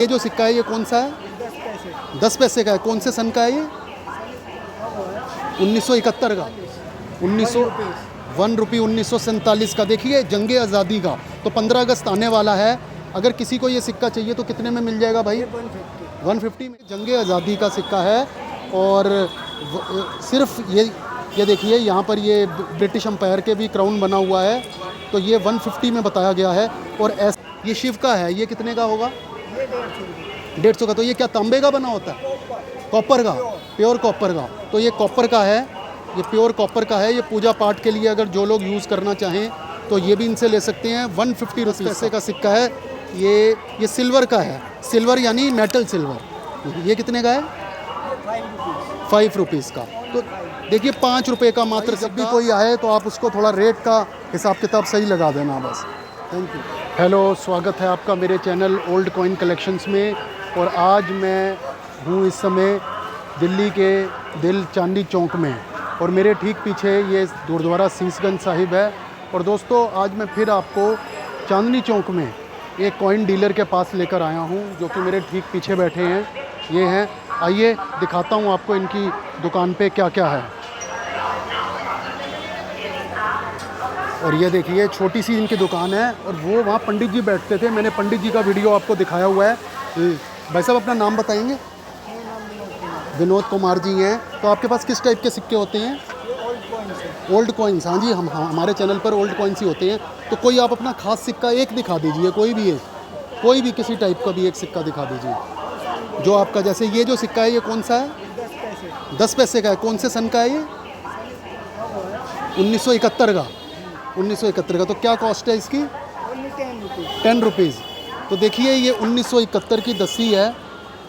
ये जो सिक्का है ये कौन सा है? 10 पैसे का है। कौन से सन का है ये? 1971 का। 1 रुपये 1947 का। देखिए जंगे आज़ादी का। तो 15 अगस्त आने वाला है। अगर किसी को ये सिक्का चाहिए तो कितने में मिल जाएगा भाई? 150 में। जंगे आज़ादी का सिक्का है। और सिर्फ ये देखिए यहाँ पर ये ब्रिटिश एम्पायर के भी क्राउन बना हुआ है। तो ये 150 में बताया गया है। और ये शिव का है। ये कितने का होगा? 150 का। तो ये क्या तांबे का बना होता है? कॉपर का, प्योर कॉपर का। तो ये कॉपर का है, ये प्योर कॉपर का है। ये पूजा पाठ के लिए अगर जो लोग यूज़ करना चाहें तो ये भी इनसे ले सकते हैं। 150 पैसे का सिक्का है। ये सिल्वर का है। सिल्वर यानी मेटल सिल्वर। ये कितने का है? 5 रुपीज़ का। तो देखिए 5 रुपये का मात्र। जब भी कोई आए तो आप उसको थोड़ा रेट का हिसाब किताब सही लगा देना बस। Thank you. हेलो, स्वागत है आपका मेरे चैनल ओल्ड कॉइन कलेक्शंस में। और आज मैं हूँ इस समय दिल्ली के दिल चांदनी चौक में। और मेरे ठीक पीछे ये गुरुद्वारा शीशगंज साहिब है। और दोस्तों आज मैं फिर आपको चांदनी चौक में एक कॉइन डीलर के पास लेकर आया हूँ, जो कि मेरे ठीक पीछे बैठे हैं। ये हैं, आइए दिखाता हूँ आपको इनकी दुकान पे क्या क्या है। और ये देखिए छोटी सी इनकी दुकान है। और वो वहाँ पंडित जी बैठते थे। मैंने पंडित जी का वीडियो आपको दिखाया हुआ है। भाई साहब अपना नाम बताएंगे? विनोद कुमार जी हैं। तो आपके पास किस टाइप के सिक्के होते हैं? Old coins. हाँ जी, हमारे चैनल पर ओल्ड कॉइन्स ही होते हैं। तो कोई आप अपना खास सिक्का एक दिखा दीजिए, कोई भी किसी टाइप का भी एक सिक्का दिखा दीजिए जो आपका। जैसे ये जो सिक्का है ये कौन सा है? 10 पैसे का है। कौन से सन का है ये? 1971 का। 1971 का। तो क्या कॉस्ट है इसकी? 10 रुपीज़। तो देखिए ये 1971 की दस्सी है।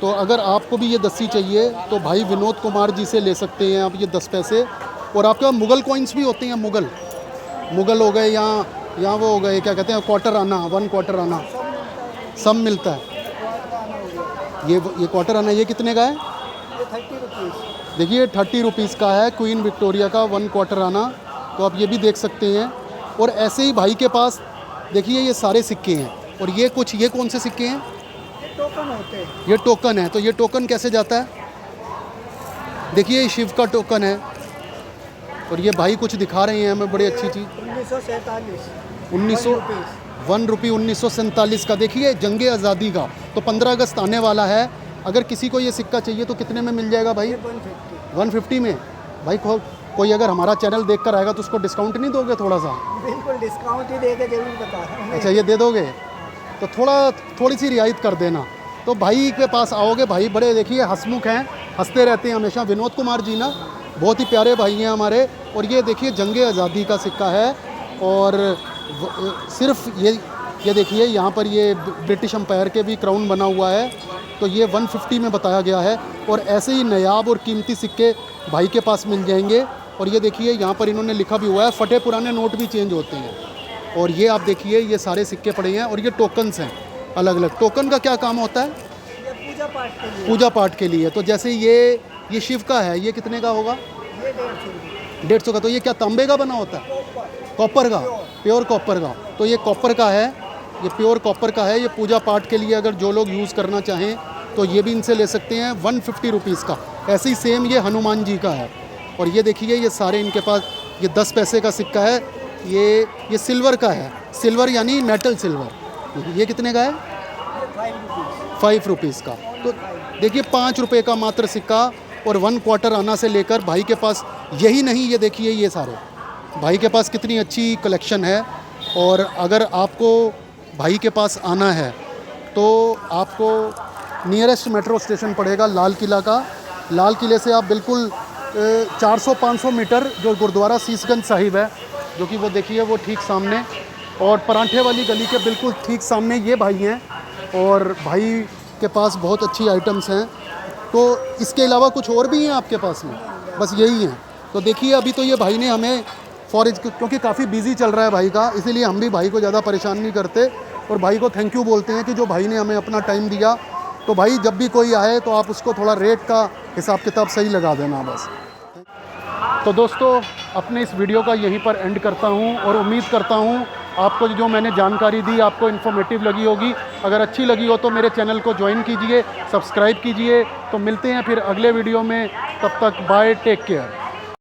तो अगर आपको भी ये दस्सी चाहिए तो भाई विनोद कुमार जी से ले सकते हैं आप ये 10 पैसे। और आपके पास मुग़ल कॉइन्स भी होते हैं। मुग़ल हो गए, यहाँ वो हो गए, क्या कहते हैं, क्वार्टर आना, 1 क्वार्टर आना, सब मिलता है। ये क्वार्टर आना ये कितने का है? 30 रुपीज़। देखिए 30 रुपीज़ का है क्वीन विक्टोरिया का 1 क्वार्टर आना। तो आप ये भी देख सकते हैं। और ऐसे ही भाई के पास देखिए ये सारे सिक्के हैं। और ये कौन से सिक्के हैं? ये टोकन होते हैं। ये टोकन है। तो ये टोकन कैसे जाता है? देखिए ये शिव का टोकन है। और ये भाई कुछ दिखा रहे हैं हमें बड़ी अच्छी चीज़। 1947। 1 रुपये 1947 का। देखिए जंगे आज़ादी का। तो 15 अगस्त आने वाला है। अगर किसी को ये सिक्का चाहिए तो कितने में मिल जाएगा भाई? 150 में। भाई कोई अगर हमारा चैनल देख कर आएगा तो उसको डिस्काउंट नहीं दोगे थोड़ा सा? बिल्कुल डिस्काउंट ही देके जरूर बता रहा हूं। अच्छा ये दे दोगे? तो थोड़ी सी रियायत कर देना। तो भाई के पास आओगे, भाई बड़े देखिए हंसमुख हैं, हंसते रहते हैं हमेशा। विनोद कुमार जी ना बहुत ही प्यारे भाई हैं हमारे। और ये देखिए जंगे आज़ादी का सिक्का है। और सिर्फ ये देखिए यहाँ पर ये ब्रिटिश एम्पायर के भी क्राउन बना हुआ है। तो ये 150 में बताया गया है। और ऐसे ही नायाब और कीमती सिक्के भाई के पास मिल जाएंगे। और ये देखिए यहाँ पर इन्होंने लिखा भी हुआ है, फटे पुराने नोट भी चेंज होते हैं। और ये आप देखिए ये सारे सिक्के पड़े हैं। और ये टोकन्स हैं अलग अलग। टोकन का क्या काम होता है? ये पूजा पाठ के लिए। पूजा पाठ के लिए। तो जैसे ये शिव का है। ये कितने का होगा? ये 150 रुपये। 150 का। तो ये क्या तांबे का बना होता है? कॉपर का, प्योर कॉपर का। तो ये कॉपर का है, ये प्योर कॉपर का है। ये पूजा पाठ के लिए अगर जो लोग यूज़ करना चाहें तो ये भी इनसे ले सकते हैं। 150 रुपीज़ का। ऐसे ही सेम ये हनुमान जी का है। और ये देखिए ये सारे इनके पास ये 10 पैसे का सिक्का है। ये सिल्वर का है। सिल्वर यानी मेटल सिल्वर। ये कितने का है? 5 रुपीज़ का। तो देखिए 5 रुपये का मात्र सिक्का। और 1 क्वार्टर आना से लेकर भाई के पास यही नहीं, ये देखिए ये सारे भाई के पास कितनी अच्छी कलेक्शन है। और अगर आपको भाई के पास आना है तो आपको नियरेस्ट मेट्रो स्टेशन पड़ेगा लाल किला का। लाल किले से आप बिल्कुल 400-500 मीटर जो गुरुद्वारा शीशगंज साहिब है, जो कि वो देखिए वो ठीक सामने। और परांठे वाली गली के बिल्कुल ठीक सामने ये भाई हैं। और भाई के पास बहुत अच्छी आइटम्स हैं। तो इसके अलावा कुछ और भी हैं आपके पास में? बस यही हैं। तो देखिए अभी तो ये भाई ने हमें क्योंकि काफ़ी बिजी चल रहा है भाई का, इसीलिए हम भी भाई को ज़्यादा परेशान नहीं करते। और भाई को थैंक यू बोलते हैं कि जो भाई ने हमें अपना टाइम दिया। तो भाई जब भी कोई आए तो आप उसको थोड़ा रेट का हिसाब किताब सही लगा देना बस। तो दोस्तों अपने इस वीडियो का यहीं पर एंड करता हूं। और उम्मीद करता हूं आपको जो मैंने जानकारी दी आपको इन्फॉर्मेटिव लगी होगी। अगर अच्छी लगी हो तो मेरे चैनल को ज्वाइन कीजिए, सब्सक्राइब कीजिए। तो मिलते हैं फिर अगले वीडियो में, तब तक बाय, टेक केयर।